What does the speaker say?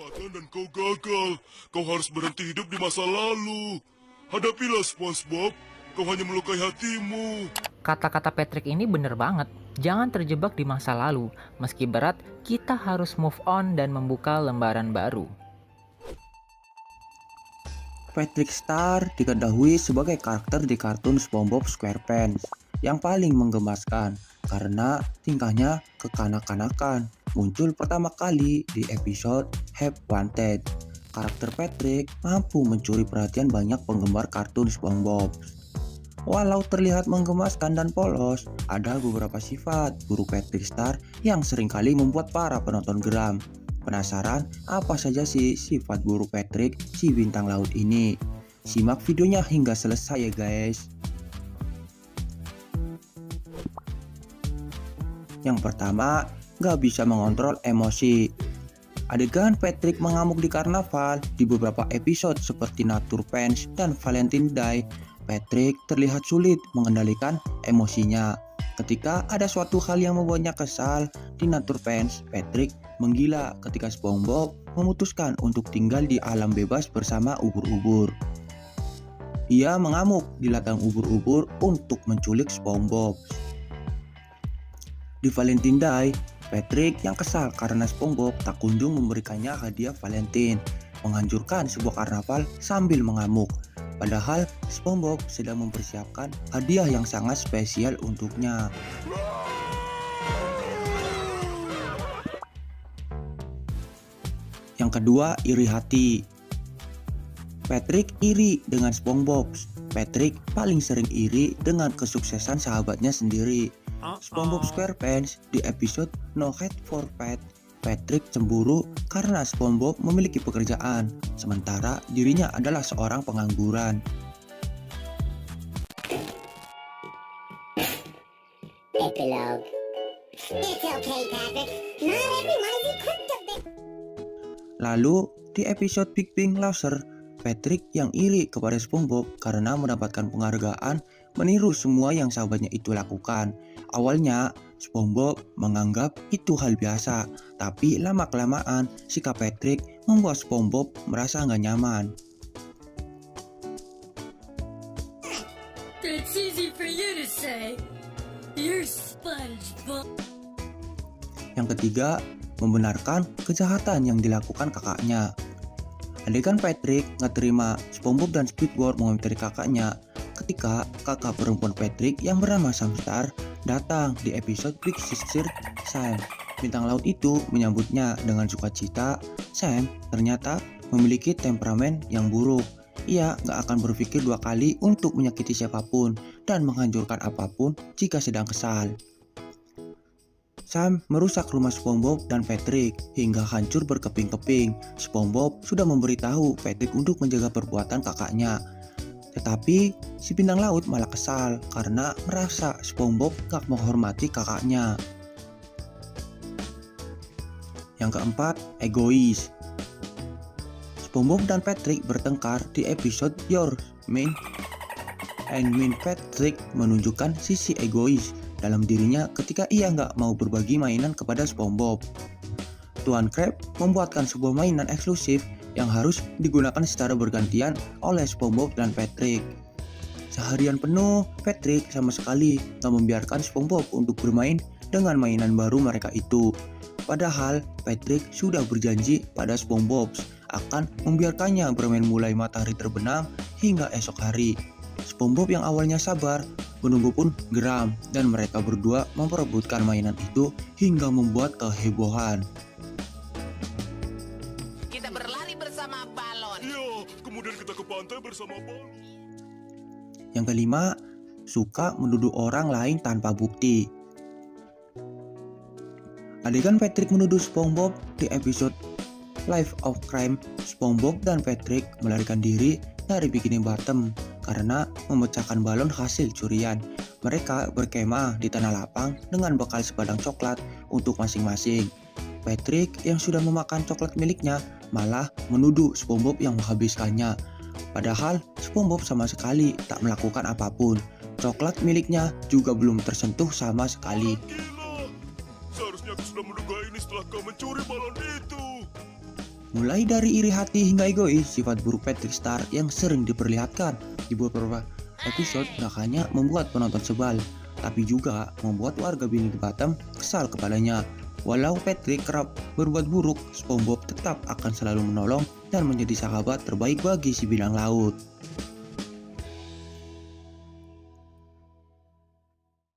kesempatan dan kau gagal. Kau harus berhenti hidup di masa lalu. Hadapilah SpongeBob, kau hanya melukai hatimu. Kata-kata Patrick ini bener banget. Jangan terjebak di masa lalu. Meski berat, kita harus move on dan membuka lembaran baru. Patrick Star diketahui sebagai karakter di kartun SpongeBob SquarePants yang paling menggemaskan karena tingkahnya kekanak-kanakan. Muncul pertama kali di episode Have Wanted. Karakter Patrick mampu mencuri perhatian banyak penggemar kartun SpongeBob. Walau terlihat menggemaskan dan polos, ada beberapa sifat buruk Patrick Star yang seringkali membuat para penonton geram. Penasaran apa saja sih sifat buruk Patrick si bintang laut ini? Simak videonya hingga selesai ya guys. Yang pertama, gak bisa mengontrol emosi. Adegan Patrick mengamuk di karnaval di beberapa episode seperti Nature Pants dan Valentine Day, Patrick terlihat sulit mengendalikan emosinya. Ketika ada suatu hal yang membuatnya kesal di Nature Pants, Patrick menggila ketika SpongeBob memutuskan untuk tinggal di alam bebas bersama ubur-ubur. Ia mengamuk di ladang ubur-ubur untuk menculik SpongeBob. Di Valentine Day, Patrick yang kesal karena SpongeBob tak kunjung memberikannya hadiah Valentine, menghancurkan sebuah karnaval sambil mengamuk. Padahal SpongeBob sedang mempersiapkan hadiah yang sangat spesial untuknya. Yang kedua, iri hati. Patrick iri dengan SpongeBob. Patrick paling sering iri dengan kesuksesan sahabatnya sendiri. SpongeBob SquarePants di episode No Hat for Pet, Patrick cemburu karena SpongeBob memiliki pekerjaan, sementara dirinya adalah seorang pengangguran. Epilogue. It's okay, Patrick. Not everyone is equipped to be. Lalu di episode Big Bang Loser, Patrick yang iri kepada SpongeBob karena mendapatkan penghargaan meniru semua yang sahabatnya itu lakukan. Awalnya SpongeBob menganggap itu hal biasa, tapi lama-kelamaan sikap Patrick membuat SpongeBob merasa nggak nyaman. It's easy for you to say. You're SpongeBob. Yang ketiga, membenarkan kejahatan yang dilakukan kakaknya. Adegan Patrick nggak terima SpongeBob dan Squidward mengomentari kakaknya ketika kakak perempuan Patrick yang bernama Sam Star datang di episode Big Sister Sam. Bintang laut itu menyambutnya dengan sukacita. Sam ternyata memiliki temperamen yang buruk. Ia gak akan berpikir dua kali untuk menyakiti siapapun dan menghancurkan apapun jika sedang kesal. Sam merusak rumah SpongeBob dan Patrick hingga hancur berkeping-keping. SpongeBob sudah memberitahu Patrick untuk menjaga perbuatan kakaknya. Tetapi si bintang laut malah kesal karena merasa SpongeBob gak menghormati kakaknya. Yang keempat, egois. SpongeBob dan Patrick bertengkar di episode Your Mean and Mean. Patrick menunjukkan sisi egois dalam dirinya ketika ia nggak mau berbagi mainan kepada SpongeBob. Tuan Crab membuatkan sebuah mainan eksklusif yang harus digunakan secara bergantian oleh SpongeBob dan Patrick. Seharian penuh, Patrick sama sekali nggak membiarkan SpongeBob untuk bermain dengan mainan baru mereka itu. Padahal Patrick sudah berjanji pada SpongeBob akan membiarkannya bermain mulai matahari terbenam hingga esok hari. SpongeBob yang awalnya sabar menunggu pun geram dan mereka berdua memperebutkan mainan itu hingga membuat kehebohan. Kita berlari bersama balon. Iya, kemudian kita ke pantai bersama balon. Yang kelima, suka menuduh orang lain tanpa bukti. Adegan Patrick menuduh SpongeBob di episode Life of Crime, SpongeBob dan Patrick melarikan diri dari Bikini Bottom karena memecahkan balon hasil curian. Mereka berkemah di tanah lapang dengan bekal sepadang coklat untuk masing-masing. Patrick yang sudah memakan coklat miliknya malah menuduh SpongeBob yang menghabiskannya. Padahal SpongeBob sama sekali tak melakukan apapun. Coklat miliknya juga belum tersentuh sama sekali. Gila, seharusnya aku sudah menduga ini setelah kau mencuri balon itu. Mulai dari iri hati hingga egois, sifat buruk Patrick Star yang sering diperlihatkan di beberapa episode gak hanya membuat penonton sebal, tapi juga membuat warga Bini Bottom kesal kepadanya. Walau Patrick kerap berbuat buruk, SpongeBob tetap akan selalu menolong dan menjadi sahabat terbaik bagi si bilang laut.